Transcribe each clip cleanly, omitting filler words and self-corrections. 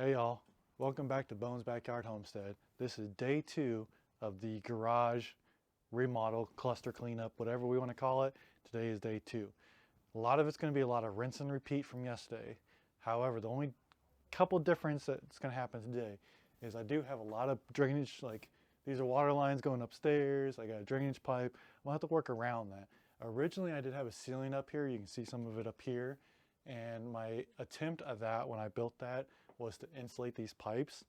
Hey y'all, welcome back to Bones Backyard Homestead. This is day 2 of the garage remodel, cluster cleanup, whatever we want to call it. Today is day 2. A lot of it's going to be a lot of rinse and repeat from yesterday. However, the only couple difference that's going to happen today is I do have a lot of drainage, like these are water lines going upstairs. I got a drainage pipe. I'll have to work around that. Originally I did have a ceiling up here. You can see some of it up here. And my attempt at that when I built that was to insulate these pipes.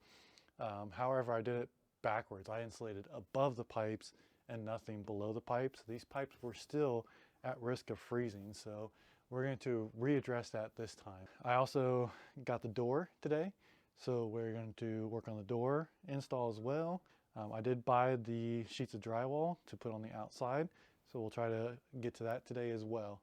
However, I did it backwards. I insulated above the pipes and nothing below the pipes. These pipes were still at risk of freezing, so we're going to readdress that this time. I also got the door today, so we're going to work on the door install as well. I did buy the sheets of drywall to put on the outside, so we'll try to get to that today as well.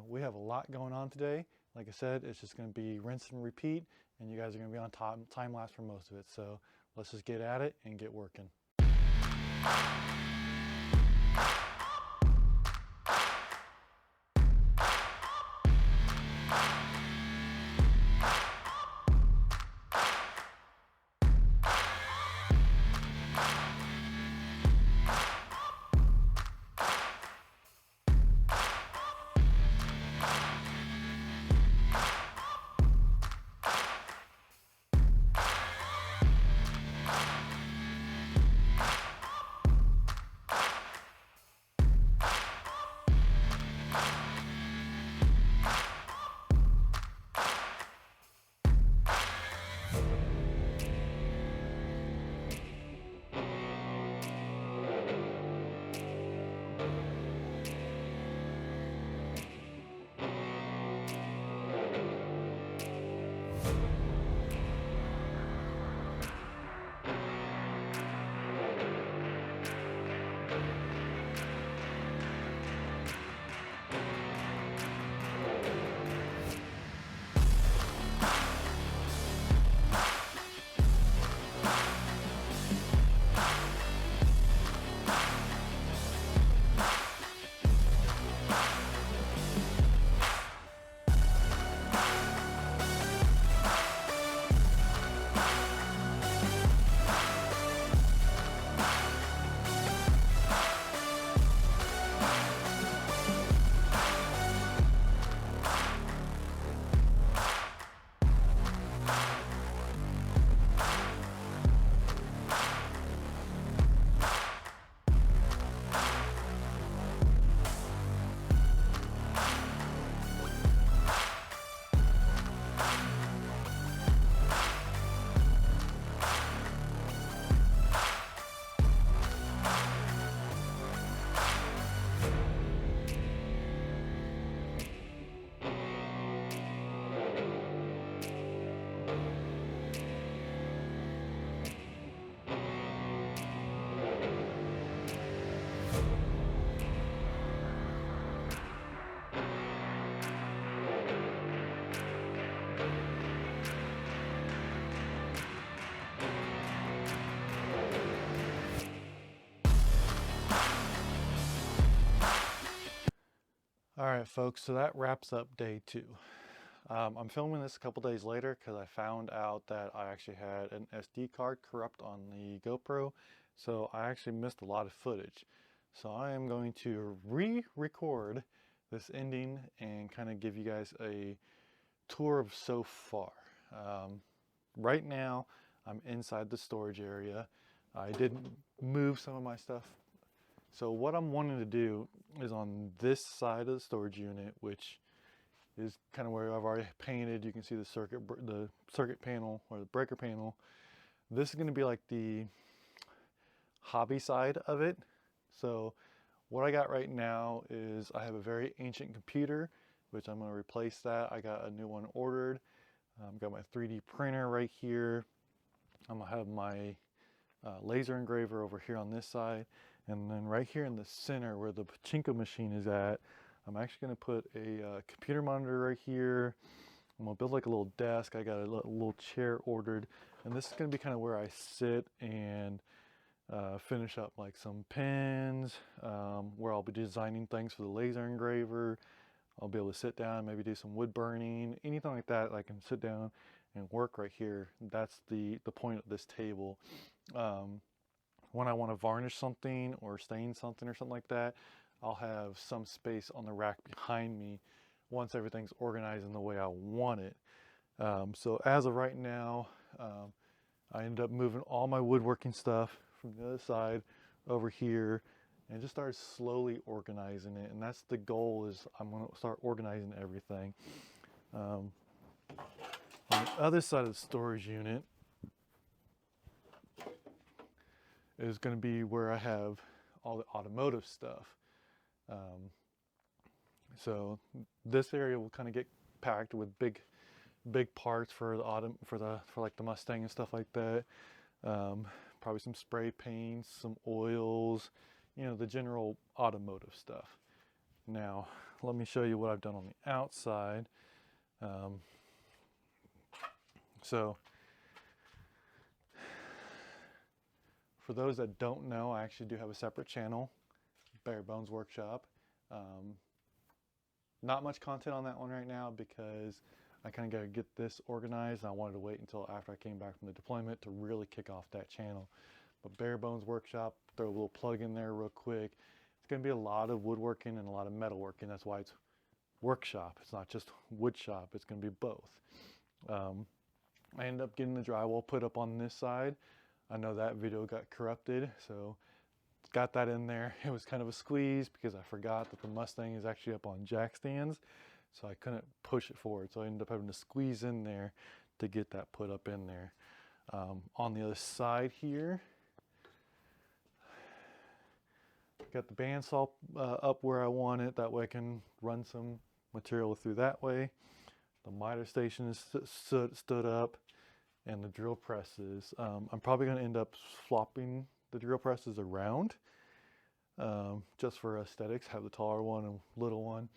We have a lot going on today. Like I said, it's just going to be rinse and repeat, and you guys are going to be on time lapse for most of it. So let's just get at it and get working. All right, folks, so that wraps up day 2. I'm filming this a couple days later because I found out that I actually had an SD card corrupt on the GoPro, so I actually missed a lot of footage. So I am going to re-record this ending and kind of give you guys a tour of so far. Right now, I'm inside the storage area. I did move some of my stuff. So what I'm wanting to do is on this side of the storage unit, which is kind of where I've already painted. You can see the circuit panel or the breaker panel. This is going to be like the hobby side of it. So what I got right now is I have a very ancient computer, which I'm going to replace that. I got a new one ordered. Got my 3D printer right here. I'm going to have my laser engraver over here on this side, and then right here in the center where the pachinko machine is at, I'm actually going to put a computer monitor right here. I'm going to build like a little desk. I got a little chair ordered, and this is going to be kind of where I sit and finish up like some pens, where I'll be designing things for the laser engraver. I'll be able to sit down, maybe do some wood burning, anything like that. I can sit down and work right here. That's the point of this table. When I want to varnish something or stain something or something like that, I'll have some space on the rack behind me once everything's organized in the way I want it. So as of right now, I ended up moving all my woodworking stuff from the other side over here and just started slowly organizing it. And that's the goal, is I'm going to start organizing everything. On the other side of the storage unit is going to be where I have all the automotive stuff. So this area will kind of get packed with big parts for like the Mustang and stuff like that. Probably some spray paints, some oils, you know, the general automotive stuff. Now, let me show you what I've done on the outside. So for those that don't know, I actually do have a separate channel, Bare Bones Workshop. Not much content on that one right now because I kind of got to get this organized. I wanted to wait until after I came back from the deployment to really kick off that channel. But Bare Bones Workshop, throw a little plug in there real quick. It's going to be a lot of woodworking and a lot of metalworking. That's why it's workshop. It's not just wood shop. It's going to be both. I ended up getting the drywall put up on this side. I know that video got corrupted, so got that in there. It was kind of a squeeze because I forgot that the Mustang is actually up on jack stands, so I couldn't push it forward. So I ended up having to squeeze in there to get that put up in there. On the other side here, got the bandsaw up where I want it. That way I can run some material through that way. The miter station is stood up, and the drill presses. I'm probably going to end up flopping the drill presses around just for aesthetics. Have the taller one and little one.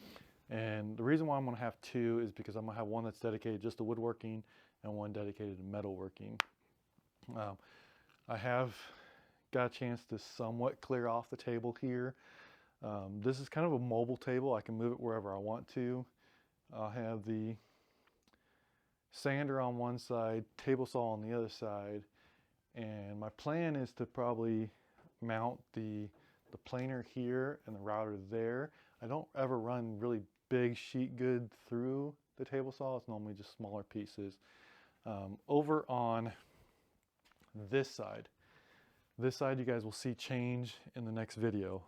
And the reason why I'm going to have two is because I'm going to have one that's dedicated just to woodworking and one dedicated to metalworking. I have got a chance to somewhat clear off the table here. This is kind of a mobile table. I can move it wherever I want to. I'll have the sander on one side, table saw on the other side, and my plan is to probably mount the planer here and the router there. I don't ever run really big sheet good through the table saw. It's normally just smaller pieces. Over on this side you guys will see change in the next video.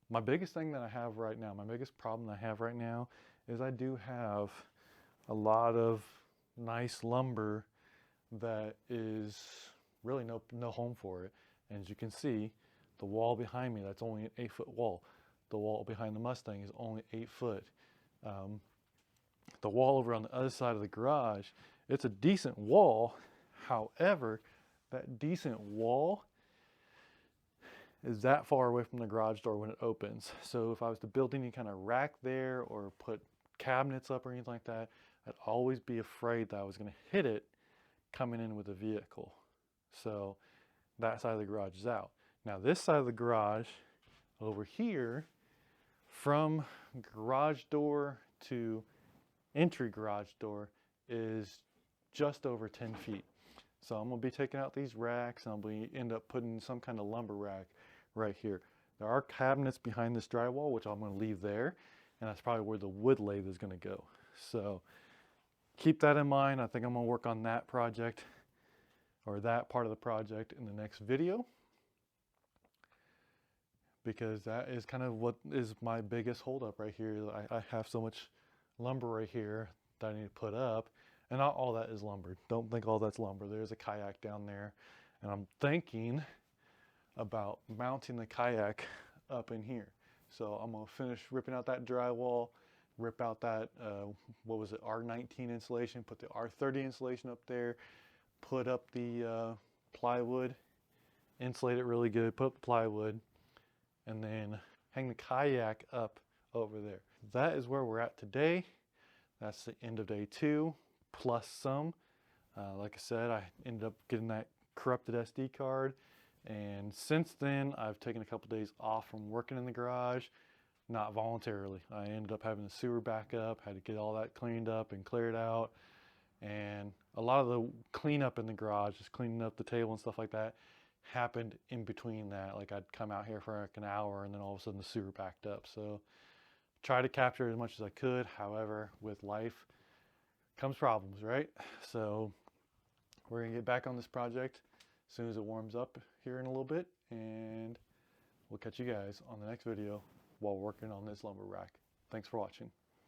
My biggest thing that I have right now, my biggest problem that I have right now is I do have a lot of nice lumber that is really no home for it. And as you can see, the wall behind me, that's only an 8-foot wall. The wall behind the Mustang is only 8 foot. The wall over on the other side of the garage, it's a decent wall. However, that decent wall is that far away from the garage door when it opens. So if I was to build any kind of rack there or put cabinets up or anything like that, I'd always be afraid that I was going to hit it coming in with a vehicle. So that side of the garage is out. Now this side of the garage over here, from garage door to entry garage door, is just over 10 feet. So I'm going to be taking out these racks, and I'm going to end up putting some kind of lumber rack right here. There are cabinets behind this drywall, which I'm going to leave there, and that's probably where the wood lathe is going to go. So keep that in mind. I think I'm going to work on that project, or that part of the project, in the next video, because that is kind of what is my biggest holdup right here. I have so much lumber right here that I need to put up, and not all that is lumber. Don't think all that's lumber. There's a kayak down there, and I'm thinking about mounting the kayak up in here. So I'm going to finish ripping out that drywall, rip out that, what was it, R19 insulation, put the R30 insulation up there, put up the plywood, insulate it really good, put up the plywood, and then hang the kayak up over there. That is where we're at today. That's the end of day 2, plus some. Like I said, I ended up getting that corrupted SD card, and since then I've taken a couple days off from working in the garage, not voluntarily. I ended up having the sewer back up, had to get all that cleaned up and cleared out, And a lot of the cleanup in the garage, just cleaning up the table and stuff like that, happened in between that. Like I'd come out here for like an hour and then all of a sudden the sewer backed up. So try to capture as much as I could. However, with life comes problems, right? So we're gonna get back on this project as soon as it warms up here in a little bit, and we'll catch you guys on the next video while working on this lumber rack. Thanks for watching.